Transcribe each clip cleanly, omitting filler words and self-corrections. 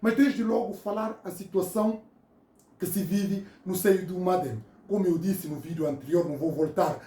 Mas desde logo falar a situação que se vive no seio do Madem. Como eu disse no vídeo anterior, não vou voltar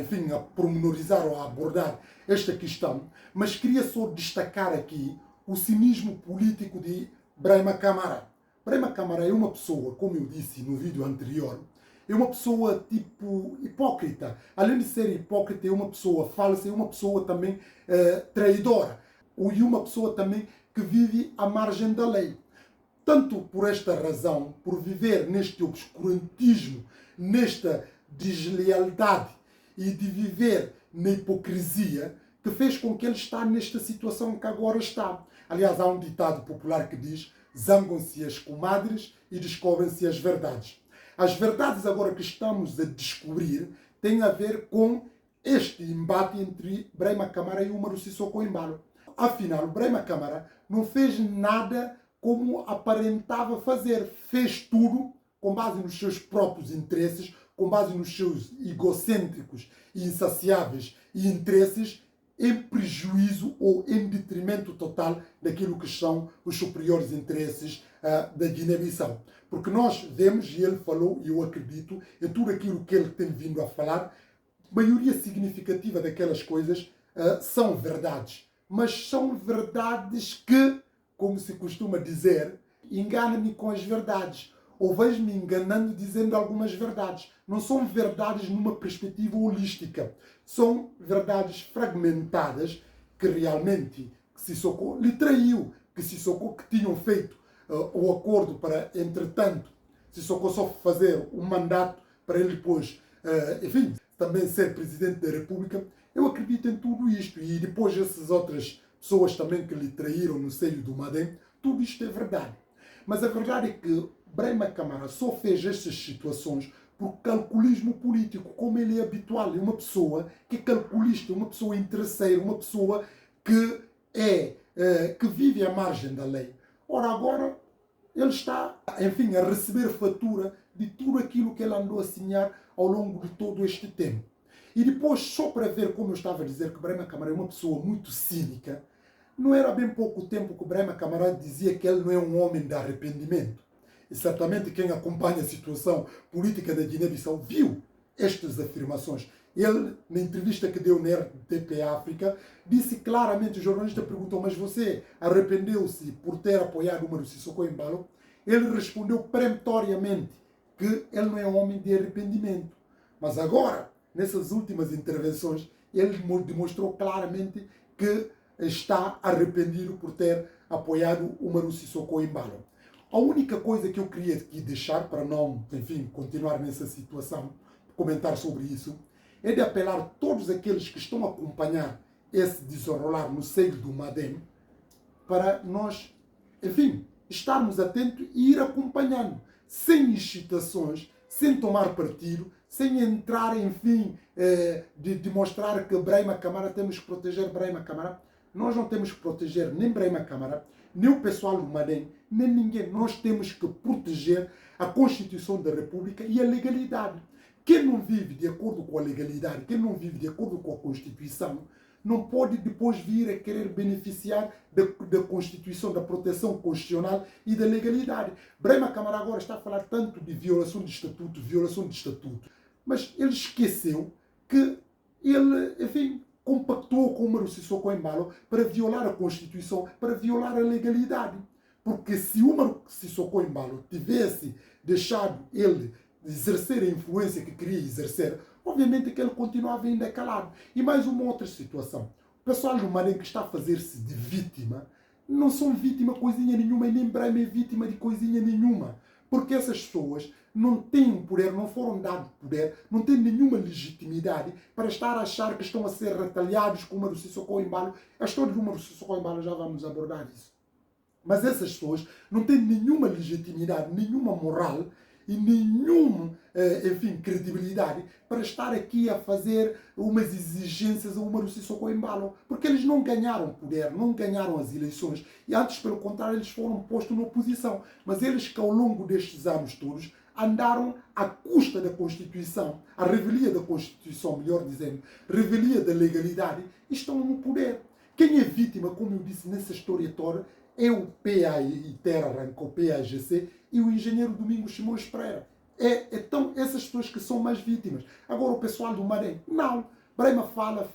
enfim, a pormenorizar ou a abordar esta questão, mas queria só destacar aqui o cinismo político de Brahima Camara. Brahima Camara é uma pessoa, como eu disse no vídeo anterior, é uma pessoa tipo hipócrita. Além de ser hipócrita, é uma pessoa falsa, é uma pessoa também traidora. E uma pessoa também que vive à margem da lei. Tanto por esta razão, por viver neste obscurantismo, nesta deslealdade e de viver na hipocrisia, que fez com que ele está nesta situação que agora está. Aliás, há um ditado popular que diz: zangam-se as comadres e descobrem-se as verdades. As verdades agora que estamos a descobrir têm a ver com este embate entre Brahima Camara e Umaru Sissoko Embalo. Afinal, Brahima Camara não fez nada como aparentava fazer. Fez tudo com base nos seus próprios interesses, com base nos seus egocêntricos e insaciáveis interesses, em prejuízo ou em detrimento total daquilo que são os superiores interesses da Guiné-Bissau. Porque nós vemos, e ele falou, e eu acredito, em tudo aquilo que ele tem vindo a falar, a maioria significativa daquelas coisas são verdades. Mas são verdades que, como se costuma dizer, engana-me com as verdades. Ou vejo-me enganando dizendo algumas verdades. Não são verdades numa perspectiva holística. São verdades fragmentadas que realmente Sissoko lhe traiu. Que Sissoko que tinham feito o acordo para, entretanto, Sissoko só fazer um mandato para ele depois, enfim, também ser Presidente da República. Eu acredito em tudo isto. E depois essas outras pessoas também que lhe traíram no seio do Madem, tudo isto é verdade. Mas a verdade é que Brahima Camara só fez estas situações por calculismo político, como ele é habitual. É uma pessoa que é calculista, uma pessoa interesseira, uma pessoa que que vive à margem da lei. Ora, agora ele está, enfim, a receber fatura de tudo aquilo que ele andou a sonhar ao longo de todo este tempo. E depois, só para ver, como eu estava a dizer, que Brahima Camara é uma pessoa muito cínica, não era bem pouco tempo que o Brahima Camara dizia que ele não é um homem de arrependimento. E certamente quem acompanha a situação política da Guiné-Bissau viu estas afirmações. Ele, na entrevista que deu na RTP África, disse claramente, o jornalista perguntou: mas você arrependeu-se por ter apoiado Umaru Sissoko Embalo? Ele respondeu peremptoriamente que ele não é um homem de arrependimento. Mas agora, nessas últimas intervenções, ele demonstrou claramente que está arrependido por ter apoiado Umaru Sissoko Embalo. A única coisa que eu queria aqui deixar, para não, enfim, continuar nessa situação, comentar sobre isso, é de apelar a todos aqueles que estão a acompanhar esse desenrolar no seio do Madem, para nós, enfim, estarmos atentos e ir acompanhando, sem excitações, sem tomar partido, sem entrar, enfim, de demonstrar que Brahima Camara, temos que proteger Brahima Camara. Nós não temos que proteger nem Brahima Camara, nem o pessoal do Madem, nem ninguém. Nós temos que proteger a Constituição da República e a legalidade. Quem não vive de acordo com a legalidade, quem não vive de acordo com a Constituição, não pode depois vir a querer beneficiar da Constituição, da proteção constitucional e da legalidade. Brahima Camara agora está a falar tanto de violação de estatuto, mas ele esqueceu que ele, enfim, compactou com Umaru Sissoko Embalo para violar a Constituição, para violar a legalidade. Porque se Umaru Sissoko Embalo tivesse deixado ele exercer a influência que queria exercer, obviamente que ele continuava ainda calado. E mais uma outra situação. O pessoal do Madem que está a fazer-se de vítima, não são vítima de coisinha nenhuma, e nem Brahima é vítima de coisinha nenhuma. Porque essas pessoas não têm poder, não foram dados poder, não têm nenhuma legitimidade para estar a achar que estão a ser retalhados com Umaru Sissoko Embalo. A história do Umaru Sissoko Embalo já vamos abordar isso. Mas essas pessoas não têm nenhuma legitimidade, nenhuma moral e nenhuma, enfim, credibilidade para estar aqui a fazer umas exigências a Umaru Sissoko Embalo. Porque eles não ganharam poder, não ganharam as eleições. E antes, pelo contrário, eles foram postos na oposição. Mas eles que ao longo destes anos todos andaram à custa da Constituição, à revelia da Constituição, melhor dizendo, revelia da legalidade, e estão no poder. Quem é vítima, como eu disse nessa história toda, é o PAI Terra arrancou o PAGC e o engenheiro Domingos Simões Pereira. Então, essas pessoas que são mais vítimas. Agora, o pessoal do Marém, não. Brema fala,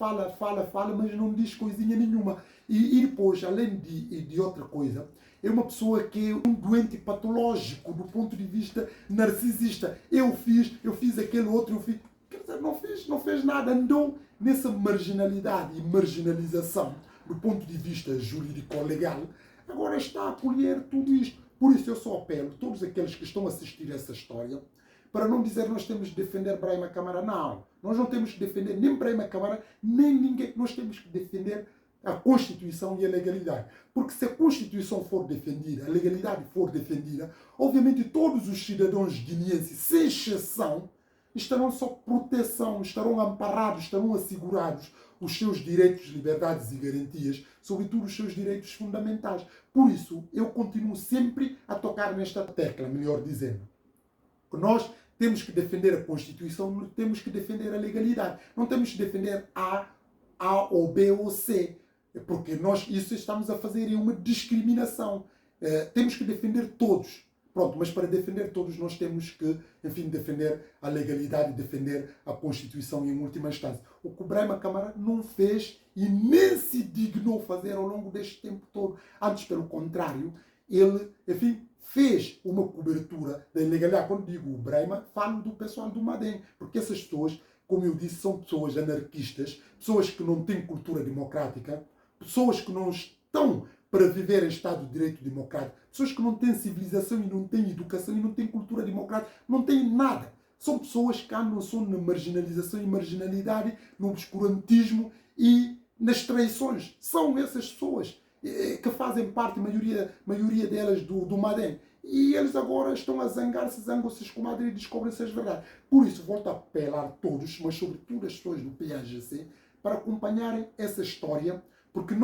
mas não diz coisinha nenhuma. E depois, além de outra coisa, é uma pessoa que é um doente patológico do ponto de vista narcisista. Eu fiz aquele outro, eu fiz. Quer dizer, não fez nada. Andou nessa marginalidade e marginalização do ponto de vista jurídico-legal. Agora está a colher tudo isto. Por isso eu só apelo a todos aqueles que estão a assistir a essa história para não dizer nós temos de defender Braima Câmara. Não. Nós não temos que defender nem Braima Câmara, nem ninguém. Nós temos que defender a Constituição e a legalidade. Porque se a Constituição for defendida, a legalidade for defendida, obviamente todos os cidadãos guineenses, sem exceção, estarão sob proteção, estarão amparados, estarão assegurados os seus direitos, liberdades e garantias, sobretudo os seus direitos fundamentais. Por isso, eu continuo sempre a tocar nesta tecla, melhor dizendo. Que nós temos que defender a Constituição, temos que defender a legalidade. Não temos que defender A ou B ou C, porque nós isso estamos a fazer uma discriminação. Temos que defender todos. Pronto, mas para defender todos nós temos que, enfim, defender a legalidade e defender a Constituição em última instância. O que o Braima Câmara não fez e nem se dignou fazer ao longo deste tempo todo. Antes, pelo contrário, ele, enfim, fez uma cobertura da ilegalidade. Quando digo o Braima, falo do pessoal do Madem, porque essas pessoas, como eu disse, são pessoas anarquistas, pessoas que não têm cultura democrática, pessoas que não estão para viver em Estado de Direito Democrático. Pessoas que não têm civilização e não têm educação e não têm cultura democrática, não têm nada. São pessoas que andam só na marginalização e marginalidade, no obscurantismo e nas traições. São essas pessoas que fazem parte, a maioria delas, do Madem. E eles agora estão a zangar-se, zangam-se, escomadem e descobrem-se as verdades. Por isso, volto a apelar a todos, mas sobretudo as pessoas do PAGC, para acompanharem essa história. Porque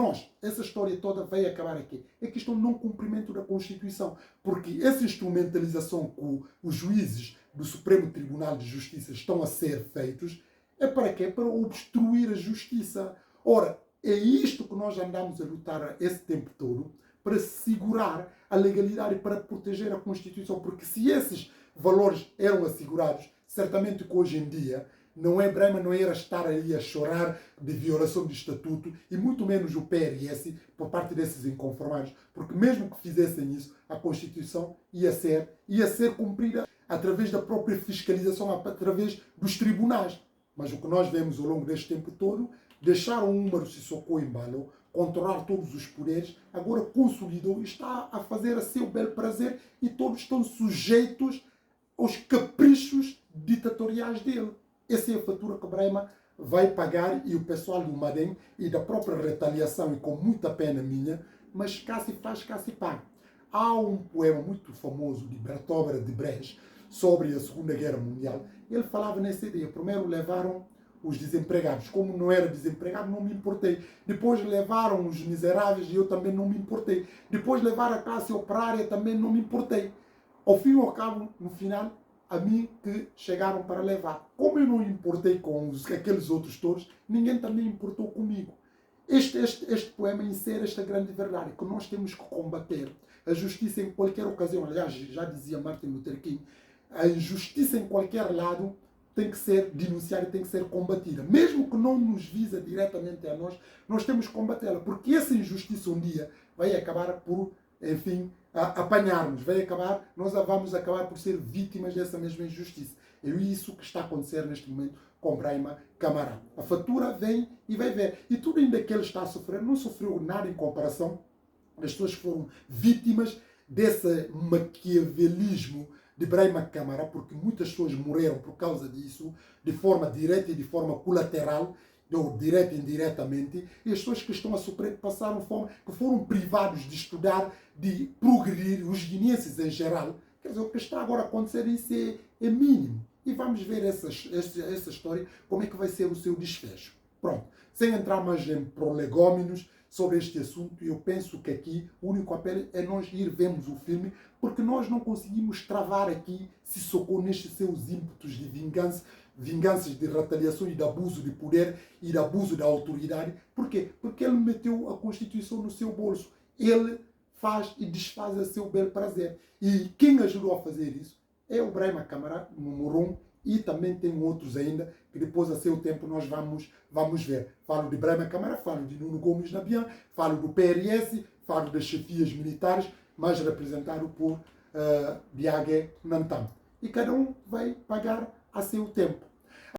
essa história toda vai acabar aqui. É questão de não cumprimento da Constituição. Porque essa instrumentalização que os juízes do Supremo Tribunal de Justiça estão a ser feitos é para quê? Para obstruir a justiça. Ora, é isto que nós andamos a lutar esse tempo todo, para segurar a legalidade, para proteger a Constituição. Porque se esses valores eram assegurados, certamente que hoje em dia Braima não era estar aí a chorar de violação de estatuto e muito menos o PRS por parte desses inconformados, porque mesmo que fizessem isso, a Constituição ia ser cumprida através da própria fiscalização, através dos tribunais. Mas o que nós vemos ao longo deste tempo todo, deixaram o número Sissoko Embalo controlar todos os poderes, agora consolidou e está a fazer a seu bel prazer e todos estão sujeitos aos caprichos ditatoriais dele. Essa é a fatura que o Braima vai pagar e o pessoal do Madem e da própria retaliação e com muita pena minha, mas cá se faz, cá se paga. Há um poema muito famoso de Bertolt de Brecht sobre a Segunda Guerra Mundial. Ele falava nessa ideia. Primeiro levaram os desempregados. Como não era desempregado, não me importei. Depois levaram os miseráveis e eu também não me importei. Depois levaram a classe operária, também não me importei. Ao fim e ao cabo, no final, a mim que chegaram para levar. Como eu não importei com aqueles outros todos, ninguém também importou comigo. Este poema insere esta grande verdade, que nós temos que combater a justiça em qualquer ocasião. Aliás, já dizia Martin Luther King, a injustiça em qualquer lado tem que ser denunciada e tem que ser combatida. Mesmo que não nos visa diretamente a nós temos que combatê-la, porque essa injustiça um dia vai acabar por, enfim, apanhar-nos, nós vamos acabar por ser vítimas dessa mesma injustiça. É isso que está a acontecer neste momento com Braima Câmara. A fatura vem e vai ver. E tudo ainda que ele está a sofrer, não sofreu nada em comparação das pessoas que foram vítimas desse maquiavelismo de Braima Câmara, porque muitas pessoas morreram por causa disso, de forma direta e de forma colateral, ou direta e indiretamente, e as pessoas que estão a sofrer, que passaram fome, que foram privados de estudar, de progredir, os guineenses em geral. Quer dizer, o que está agora a acontecer, isso é mínimo. E vamos ver essa história, como é que vai ser o seu desfecho. Pronto, sem entrar mais em prolegômenos sobre este assunto, eu penso que aqui o único apelo é nós ir vermos o filme, porque nós não conseguimos travar aqui Sissoko nestes seus ímpetos de vinganças de retaliação e de abuso de poder e de abuso da autoridade. Por quê? Porque ele meteu a Constituição no seu bolso. Ele faz e desfaz a seu bel prazer. E quem ajudou a fazer isso é o Brahima Câmara, número 1, e também tem outros ainda, que depois a seu tempo nós vamos ver. Falo de Brahima Câmara, falo de Nuno Gomes Nabian, falo do PRS, falo das chefias militares, mas representado por Biage Nantam. E cada um vai pagar a seu tempo.